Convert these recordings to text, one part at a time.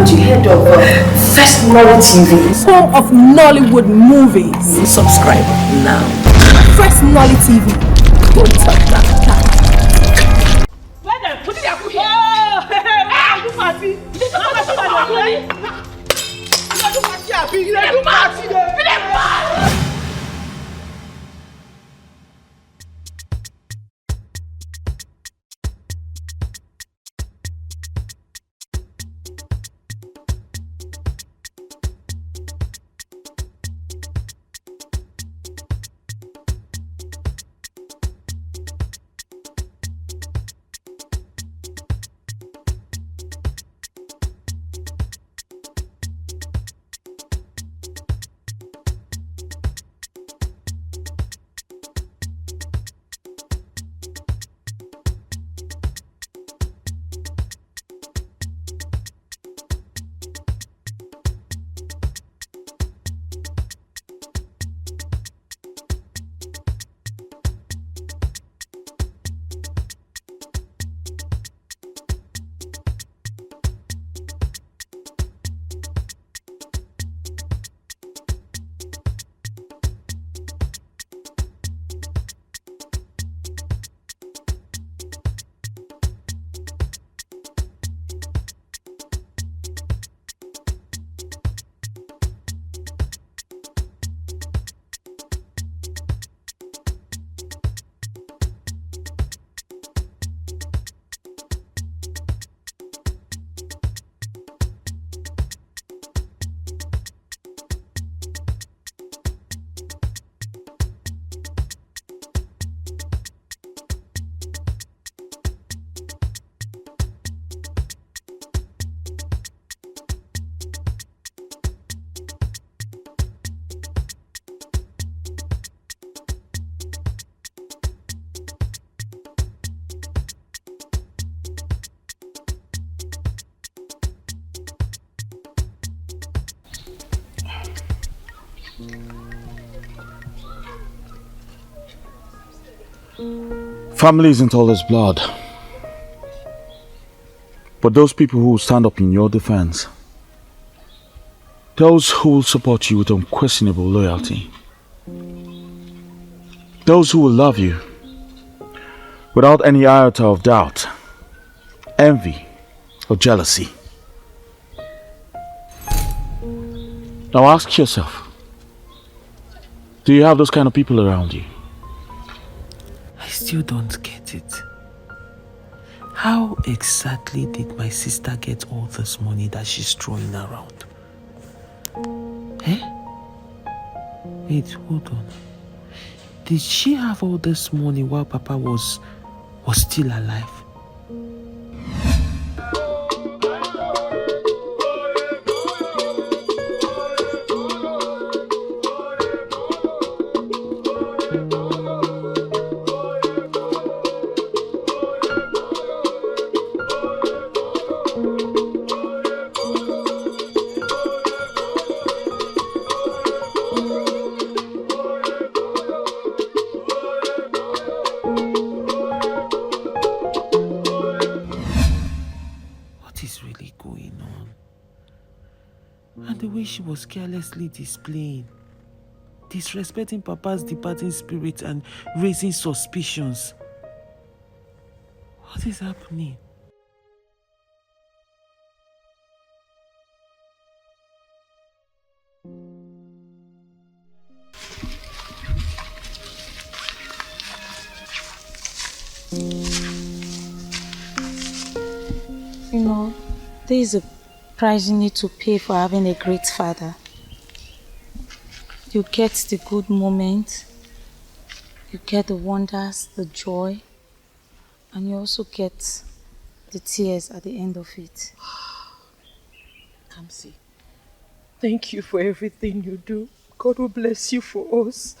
haven't you heard of Firstnollytv? Home of Nollywood movies. Subscribe now. Firstnollytv. Don't touch that. Family isn't always blood. But those people who will stand up in your defense, those who will support you with unquestionable loyalty, those who will love you without any iota of doubt, envy, or jealousy. Now ask yourself, do you have those kind of people around you? I still don't get it. How exactly did my sister get all this money that she's throwing around? Eh? Wait, hold on. Did she have all this money while Papa was still alive? She was carelessly displaying, disrespecting Papa's departing spirit and raising suspicions. What is happening? You know, there is a price you need to pay for having a great father. You get the good moment, you get the wonders, the joy, and you also get the tears at the end of it. Kamsi, thank you for everything you do. God will bless you for us.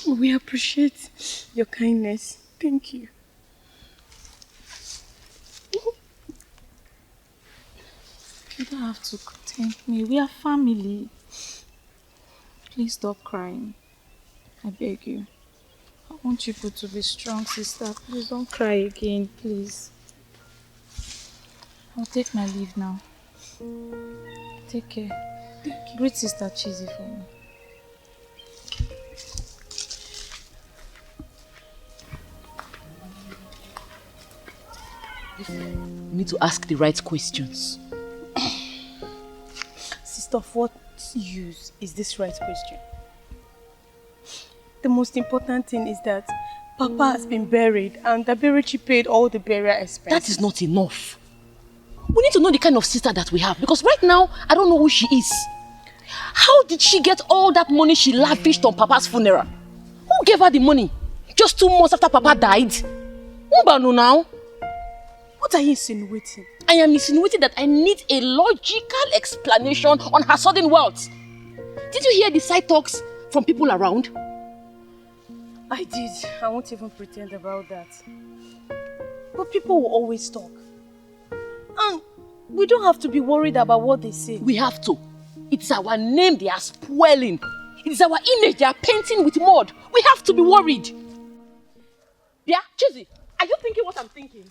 We appreciate your kindness. Thank you. You don't have to thank me. We are family. Please stop crying. I beg you. I want you to be strong, sister. Please don't cry again, please. I'll take my leave now. Take care. Greet Sister Chizzy for me. You need to ask the right questions. Sister, of what use is this right question? The most important thing is that Papa has been buried and the Berechi paid all the burial expenses. That is not enough. We need to know the kind of sister that we have, because right now, I don't know who she is. How did she get all that money she lavished on Papa's funeral? Who gave her the money? Just 2 months after Papa died? Who now? What are you insinuating? I am insinuating that I need a logical explanation on her sudden wealth. Did you hear the side talks from people around? I did. I won't even pretend about that. But people will always talk. And we don't have to be worried about what they say. We have to. It's our name they are spoiling. It is our image they are painting with mud. We have to be worried. Yeah, Chizzy, are you thinking what I'm thinking?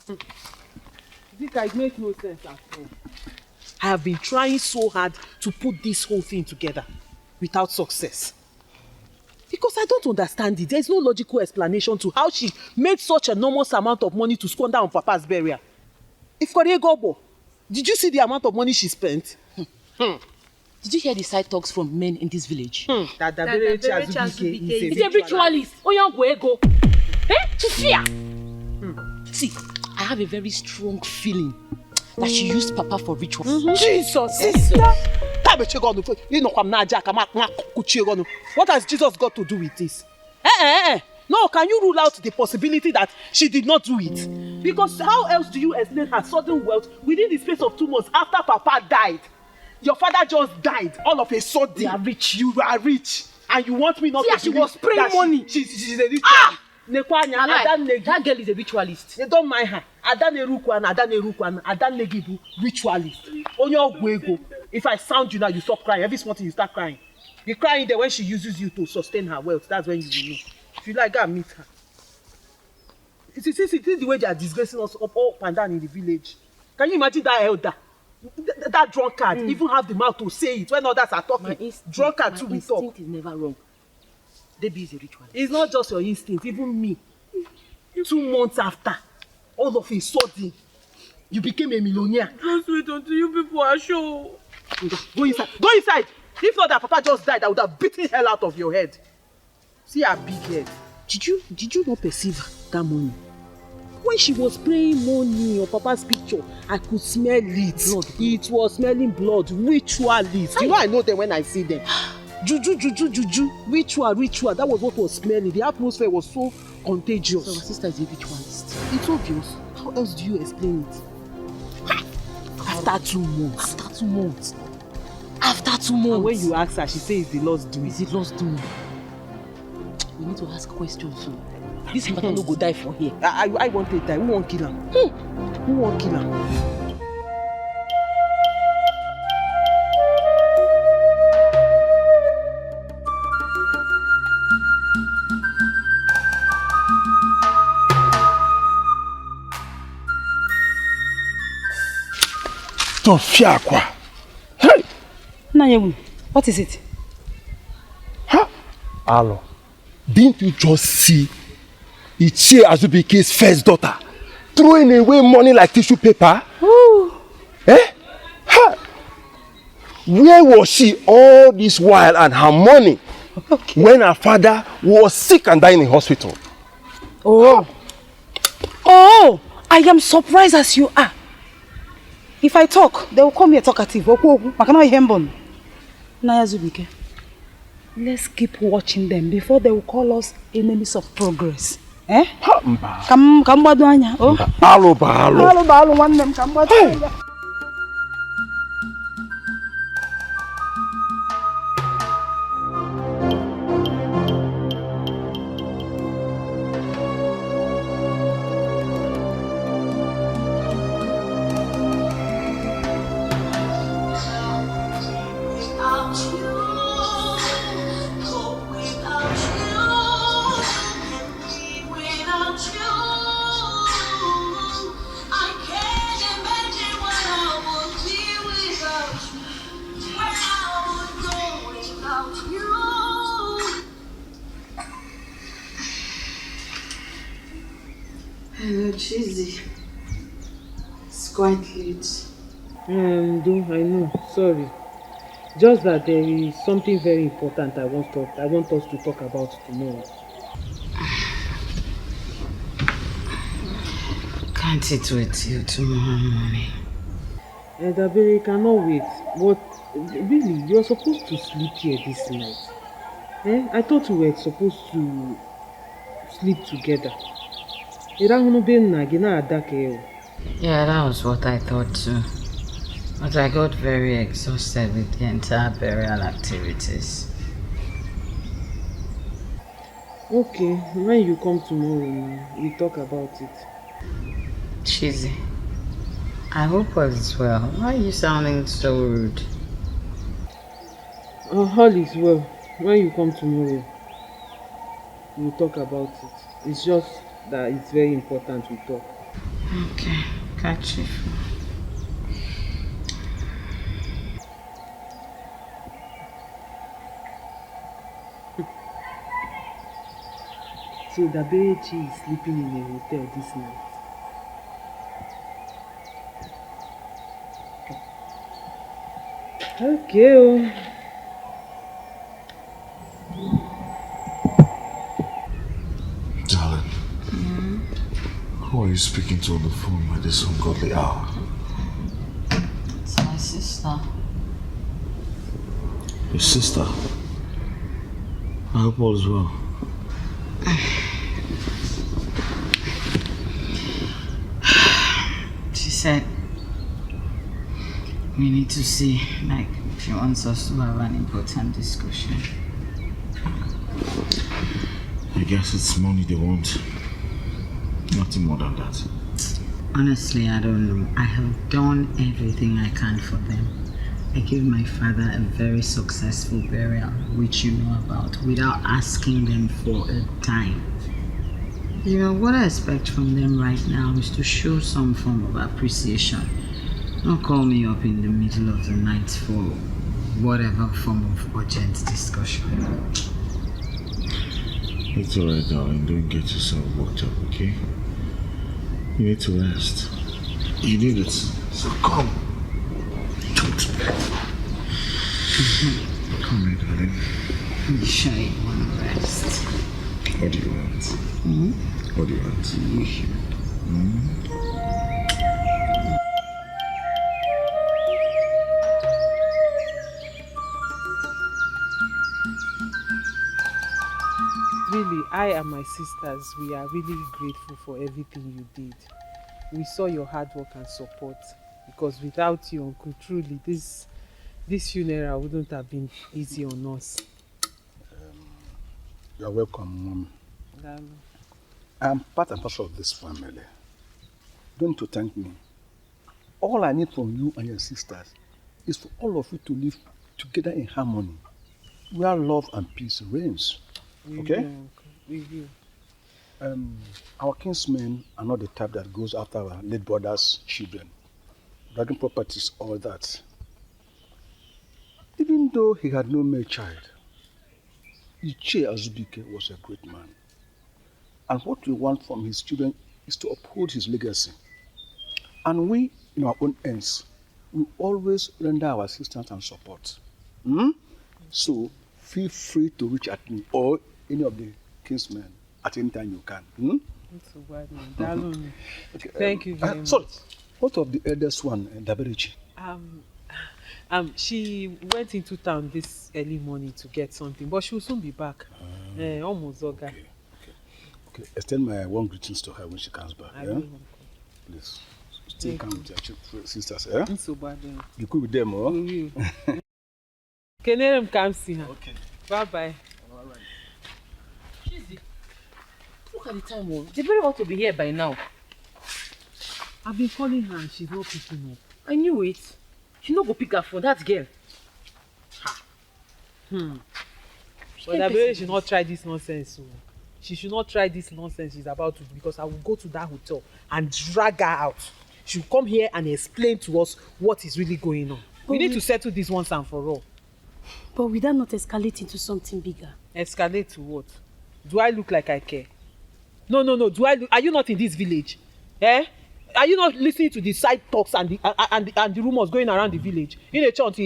Zika, it makes no sense at all. I have been trying so hard to put this whole thing together without success. Because I don't understand it. There's no logical explanation to how she made such an enormous amount of money to squander on Papa's burial. If Korea Gobo, did you see the amount of money she spent? Did you hear the side talks from men in this village? That Rechael Azubuike is a ritualist. Oyangwego. To fear. See, I have a very strong feeling that she used Papa for rituals. Jesus, sister. What has Jesus got to do with this? No, can you rule out the possibility that she did not do it? Because how else do you explain her sudden wealth within the space of 2 months after Papa died? Your father just died all of a sudden. You are rich. You are rich. And you want me not to she was spraying money. She's a ritualist. That girl is a ritualist. They don't mind her. Adan ritualist. If I sound you now, you stop crying. Every small thing you start crying. You're crying there when she uses you to sustain her wealth. That's when you will know. If you like, go and meet her. It is the way they are disgracing us up and down in the village. Can you imagine that elder? That drunkard even have the mouth to say it when others are talking. Drunkard too will talk. My instinct is never wrong. Debbie is a ritualist. It's not just your instinct, even me. 2 months after, all of a sudden, you became a millionaire. Just wait until you people are sure. Go inside. Go inside. If not that Papa just died, I would have beaten hell out of your head. See her big head. Did you not perceive that money? When she was spraying money on Papa's picture, I could smell it. Blood. It was smelling blood. Ritualists. You know I know them when I see them. Juju. Ritual. That was what was smelling. The atmosphere was so contagious. So my sister is a ritualist. It's obvious. How else do you explain it? After 2 months. After 2 months. After 2 months. And when you ask her, she says it's the Lord's doing. Is it Lord's doing? We need to ask questions. So this man no go die for here. I want to die. Who won't kill him? Who won't kill him? Hey! Nayewu, what is it? Huh? Alo, didn't you just see Ichie Azubuike's first daughter throwing away money like tissue paper? Ooh. Eh? Huh? Where was she all this while and her money when her father was sick and dying in hospital? Oh, I am surprised as you are. If I talk, they will call me a talkative. I cannot hear them. Azubuike, let's keep watching them before they will call us enemies of progress. Eh? Come, Baduanya. Oh, Alo, one them come Baduanya. I can't imagine what Cheesy. It's quite late. I know. Sorry. Just that there is something very important I want us to talk about tomorrow. Can't it wait till tomorrow morning? Dabere cannot wait. But really, you're supposed to sleep here this night. I thought we were supposed to sleep together. Yeah, that was what I thought too. But I got very exhausted with the entire burial activities. Okay, when you come tomorrow, we talk about it. Cheesy. I hope all is well. Why are you sounding so rude? All is well. When you come tomorrow, we'll talk about it. It's just that it's very important we talk. Okay, catch you. So Daberechi is sleeping in a hotel this night. Okay. Darling, who are you speaking to on the phone at this ungodly hour? It's my sister. Your sister? I hope all is well. She said we need to see, like, she wants us to have an important discussion. I guess it's money they want. Nothing more than that. Honestly, I don't know. I have done everything I can for them. I gave my father a very successful burial, which you know about, without asking them for a dime. You know, what I expect from them right now is to show some form of appreciation. Don't call me up in the middle of the night for whatever form of urgent discussion. It's alright, darling. Don't get yourself worked up, okay? You need to rest. You need it. So come. Go to bed. Come here, darling. I'm sure you want to rest. What do you want? What do you want? Really, I and my sisters, we are really grateful for everything you did. We saw your hard work and support, because without you, Uncle, truly, this funeral wouldn't have been easy on us. You are welcome, Mom. I am part and parcel of this family. Don't need to thank me. All I need from you and your sisters is for all of you to live together in harmony, where love and peace reigns. Okay? We will. Our kinsmen are not the type that goes after our late brother's children, dragging properties, all that. Even though he had no male child, Iche Azubuike was a great man. And what we want from his children is to uphold his legacy. And we, in our own ends, we always render our assistance and support. So feel free to reach at me or any of the kinsmen at any time you can. Okay. Thank you very much. Sorry, what of the eldest one, Daberechi? She went into town this early morning to get something, but she will soon be back. Almost okay. Okay, extend my warm greetings to her when she comes back. I will. Please, still come with your sisters, eh? So bad. You cool with them, oh? We will. Kenerem come see her. Okay. Bye-bye. All right. Cheesy, look at the time, oh. They very ought to be here by now. I've been calling her and she's not picking up. I knew it. She no go pick her phone, that girl. But I believe she should not try this nonsense. So. She should not try this nonsense she's about to do, because I will go to that hotel and drag her out. She will come here and explain to us what is really going on. We need to settle this once and for all. But will that not escalate into something bigger? Escalate to what? Do I look like I care? No. Are you not in this village? Eh? Are you not listening to the side talks and the rumors going around the village? In a chant,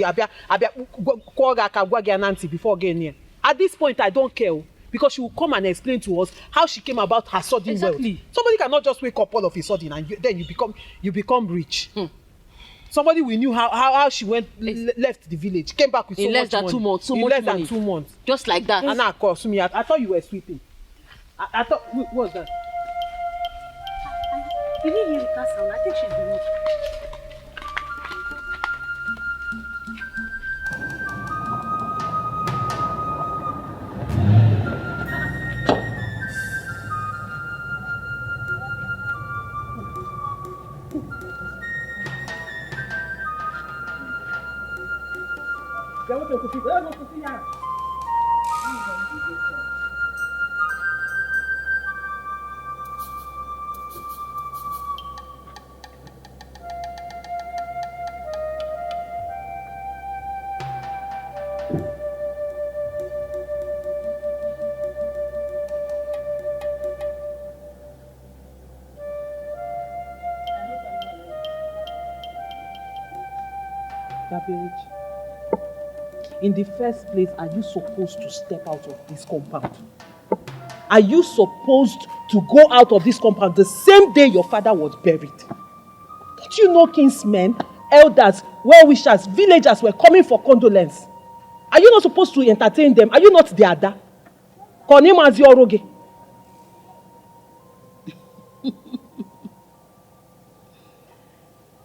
before getting here. At this point, I don't care because she will come and explain to us how she came about her sudden wealth. Somebody cannot just wake up all of a sudden and then you become rich. Somebody we knew how she went left the village, came back with so much money. In less than 2 months. Just like that. And now, of course, I thought you were sweeping. I thought, what was that? You didn't hear the car sound. I think she's the one. In the first place, are you supposed to step out of this compound? Are you supposed to go out of this compound the same day your father was buried? Don't you know kinsmen, elders, well-wishers, villagers were coming for condolence? Are you not supposed to entertain them? Are you not the Ada?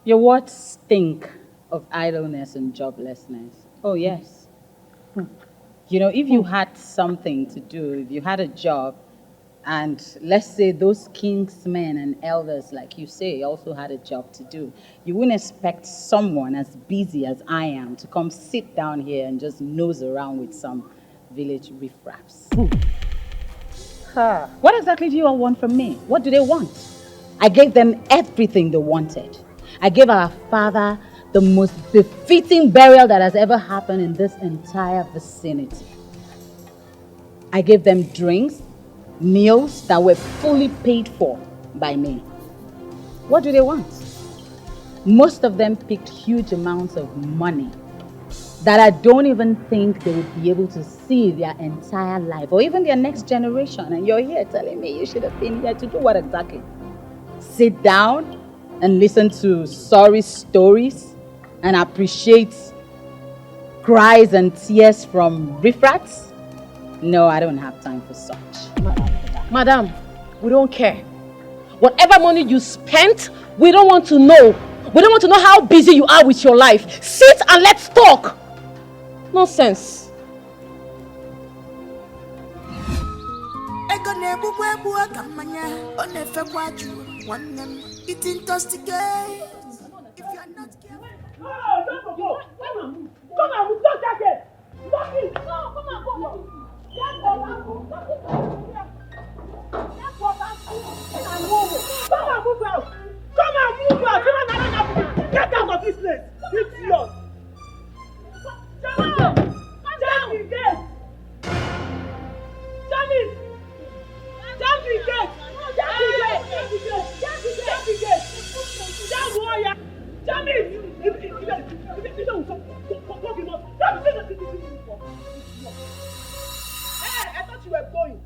Your words stink of idleness and joblessness. Oh, yes. You know, if you had something to do, if you had a job, and let's say those kingsmen and elders, like you say, also had a job to do, you wouldn't expect someone as busy as I am to come sit down here and just nose around with some village riffraffs. What exactly do you all want from me? What do they want? I gave them everything they wanted. I gave our father the most befitting burial that has ever happened in this entire vicinity. I gave them drinks, meals that were fully paid for by me. What do they want? Most of them picked huge amounts of money that I don't even think they would be able to see their entire life or even their next generation. And you're here telling me you should have been here to do what exactly? Sit down and listen to sorry stories and appreciate cries and tears from riffraffs? No, I don't have time for such. Madam, we don't care. Whatever money you spent, we don't want to know. We don't want to know how busy you are with your life. Sit and let's talk. Nonsense. If you are not careful. Oh, don't go. Come on, we'll stop that again. Stop it. No, come on, go. Come on, move out. Come on, move out. Get out of this place. It's yours. Come down the gate. Jam it. Jam the gate. Jam warrior. Jam it. Hey, I thought you were going.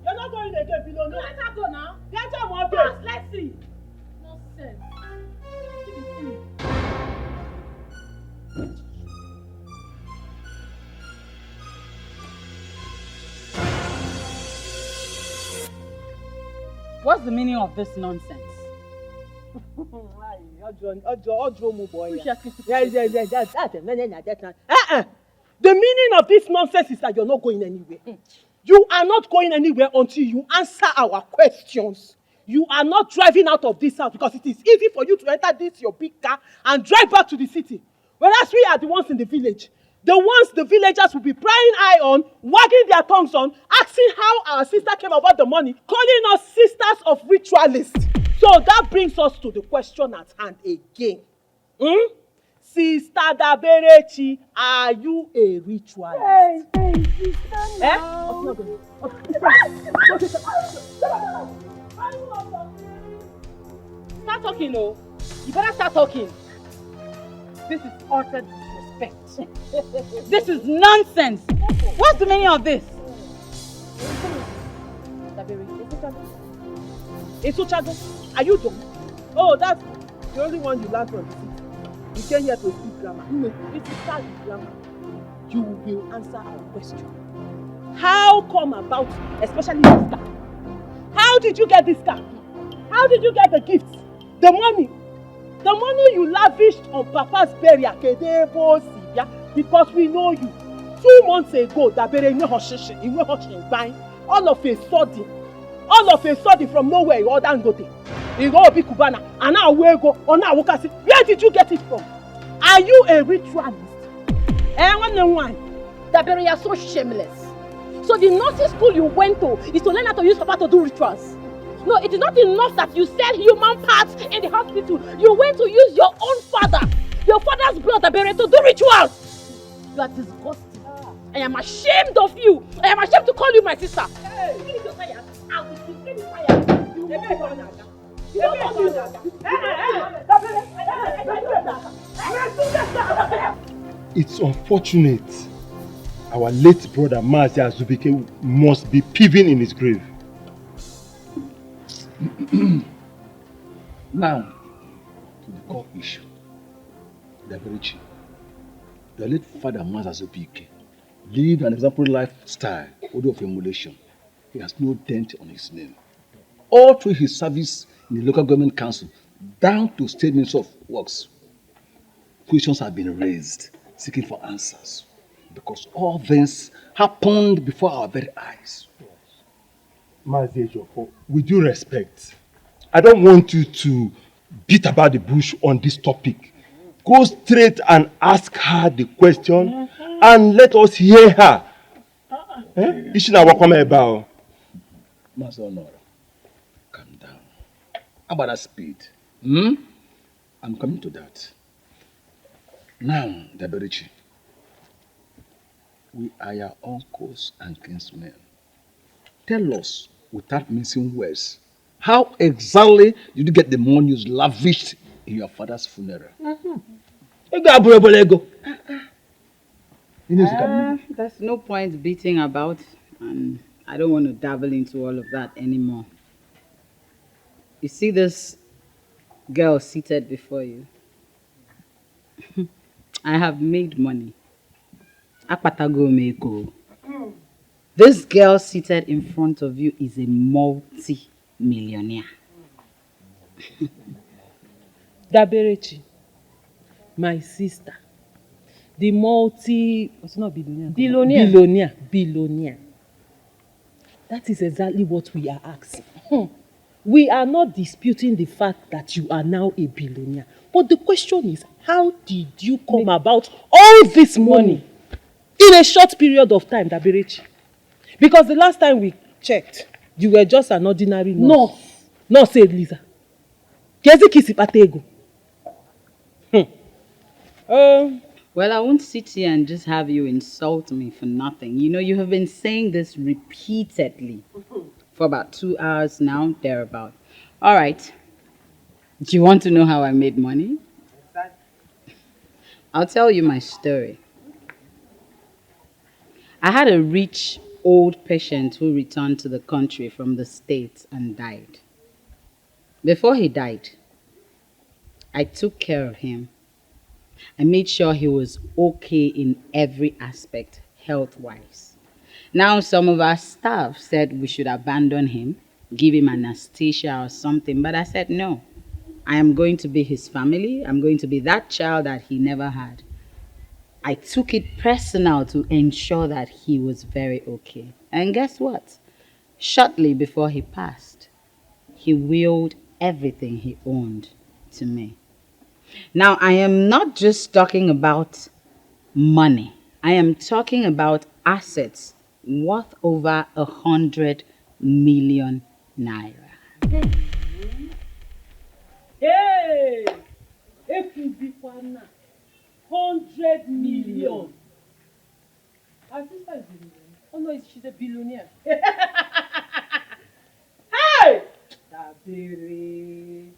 You're not going again, Pino. No, let her go now. Let her one place. Let's see. Nonsense. What's the meaning of this nonsense? The meaning of this nonsense is that you're not going anywhere. You are not going anywhere until you answer our questions. You are not driving out of this house because it is easy for you to enter this your big car and drive back to the city. Whereas we are the ones in the village. The ones the villagers will be prying eye on, wagging their tongues on, asking how our sister came about the money, calling us sisters of ritualists. So that brings us to the question at hand again. Sister Daberechi, are you a ritualist? Hey, sister, no. Start talking, no. You better start talking. This is utter disrespect. This is nonsense. What's the meaning of this? Esuchago, are you dumb? Oh, that's the only one you learned from the city. You came here to speak grammar. If you start with grammar, you will answer our question. How come about, especially this car? How did you get this car? How did you get the gifts? The money? The money you lavished on Papa's burial, because we know you. 2 months ago, all of a sudden from nowhere, you order Ngozi. You go be Cubana, and now we go, or now we can see. Where did you get it from? Are you a ritualist? Dabere, you are so shameless. So the nursing school you went to is to learn how to use Papa to do rituals. No, it is not enough that you sell human parts in the hospital. You went to use your own father, your father's blood, Dabere, to do rituals. You are disgusting. I am ashamed of you. I am ashamed to call you my sister. Hey. I will defend you fire. It's unfortunate. Our late brother Ngozi Ezeonu must be peeving in his grave. Now, to the core issue. Daberichi, your late father Ngozi Ezeonu lived an exemplary lifestyle, order of emulation. He has no dent on his name. All through his service in the local government council, down to state minister of works, questions have been raised, seeking for answers. Because all this happened before our very eyes. Ngozi Ezeonu, with due respect, I don't want you to beat about the bush on this topic. Go straight and ask her the question and let us hear her. Ishina wakome about. Master Honora, calm down. How about that speed? I'm coming to that. Now, Daberichi, we are your uncles and kinsmen. Tell us, without mincing words, how exactly did you get the money you lavished in your father's funeral? There's no point beating about, and I don't want to dabble into all of that anymore. You see this girl seated before you? I have made money. Akpatago meko. This girl seated in front of you is a multi-millionaire. Daberechi, my sister, the billionaire. That is exactly what we are asking. We are not disputing the fact that you are now a billionaire. But the question is, how did you come about all this money in a short period of time, Daberechi? Because the last time we checked, you were just an ordinary nurse. No, said Lisa. Well, I won't sit here and just have you insult me for nothing. You know, you have been saying this repeatedly for about 2 hours now, thereabout. All right. Do you want to know how I made money? I'll tell you my story. I had a rich old patient who returned to the country from the States and died. Before he died, I took care of him. I made sure he was okay in every aspect, health-wise. Now, some of our staff said we should abandon him, give him anesthesia or something, but I said no. I am going to be his family. I'm going to be that child that he never had. I took it personal to ensure that he was very okay. And guess what? Shortly before he passed, he willed everything he owned to me. Now, I am not just talking about money. I am talking about assets worth over 100 million naira. Hey! 100 million. Our sister is a billionaire. Oh no, she's a billionaire. Hey! Dabere.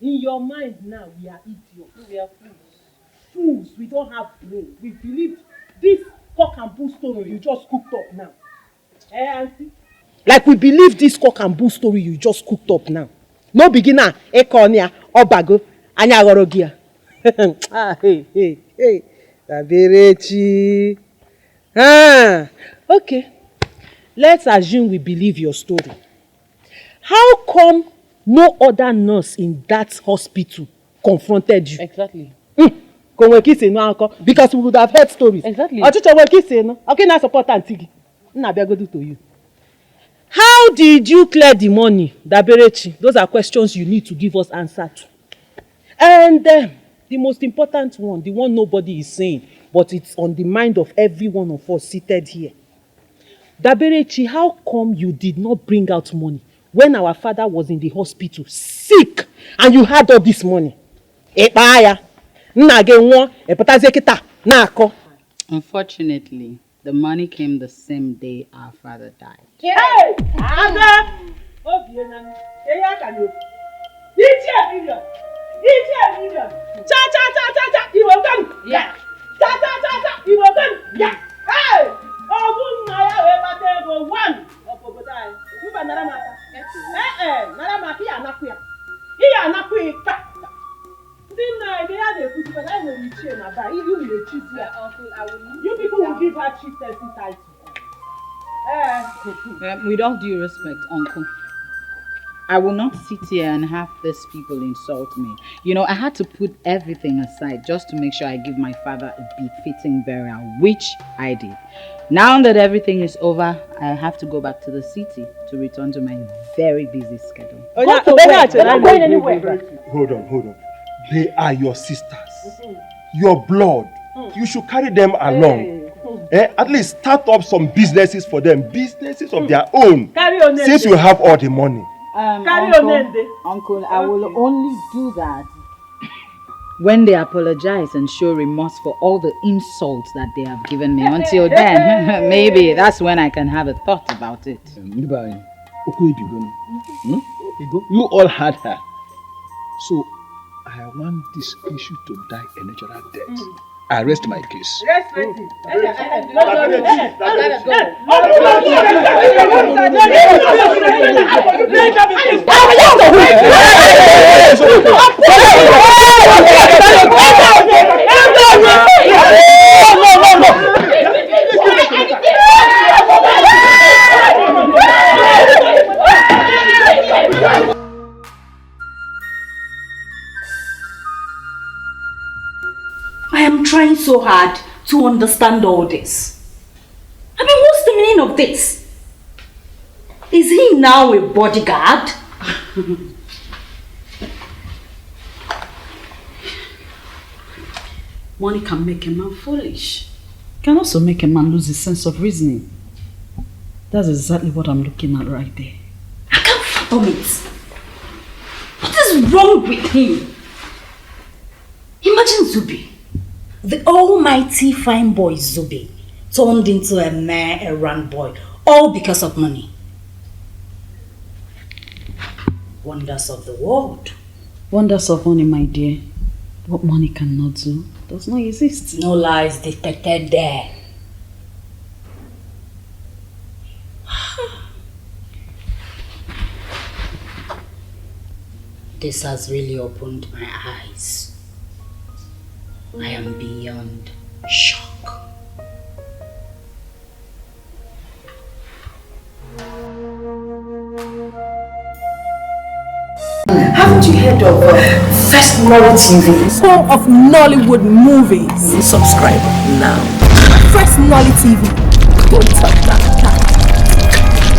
In your mind now, we are idiots. We are fools. Fools, we don't have brain. We believed this cock and bull story you just cooked up now. Eh, auntie? Like we believe this cock and bull story you just cooked up now. No beginner, Ekonia, Obago, Anyagorogia. Hey. Taberechi. Okay. Let's assume we believe your story. How come no other nurse in that hospital confronted you? Exactly. Because we would have heard stories. Exactly. Okay, now support Auntie. To you. How did you clear the money, Daberechi? Those are questions you need to give us answer to. And the most important one, the one nobody is saying, but it's on the mind of every one of us seated here. Daberechi, how come you did not bring out money when our father was in the hospital, sick, and you had all this money? Unfortunately, the money came the same day our father died. Hey! Cha! You will come! Yeah! Cha! You will come! Yeah! Hey! One! You people will give her chieftaincy title. With all due respect, Uncle, I will not sit here and have these people insult me. You know, I had to put everything aside just to make sure I give my father a befitting burial, which I did. Now that everything is over, I have to go back to the city to return to my very busy schedule. We're not going anywhere. Hold on. They are your sisters. Your blood. You should carry them along. At least start up some businesses for them. Businesses of their own. Since you have all the money. Uncle, I will only do that when they apologize and show remorse for all the insults that they have given me. Until then, maybe that's when I can have a thought about it. You all had her. So, I want this issue to die a natural death. I rest my case. I am trying so hard to understand all this. I mean, what's the meaning of this? Is he now a bodyguard? Money can make a man foolish. Can also make a man lose his sense of reasoning. That's exactly what I'm looking at right there. I can't fathom it. What is wrong with him? Imagine Zubby. The almighty fine boy Zubby turned into a mere errand boy, all because of money. Wonders of the world. Wonders of money, my dear. What money cannot do does not exist. No lies detected there. This has really opened my eyes. I am beyond shock. Haven't you heard of Firstnollytv? Home of Nollywood movies. Subscribe now. Firstnollytv. Don't touch that.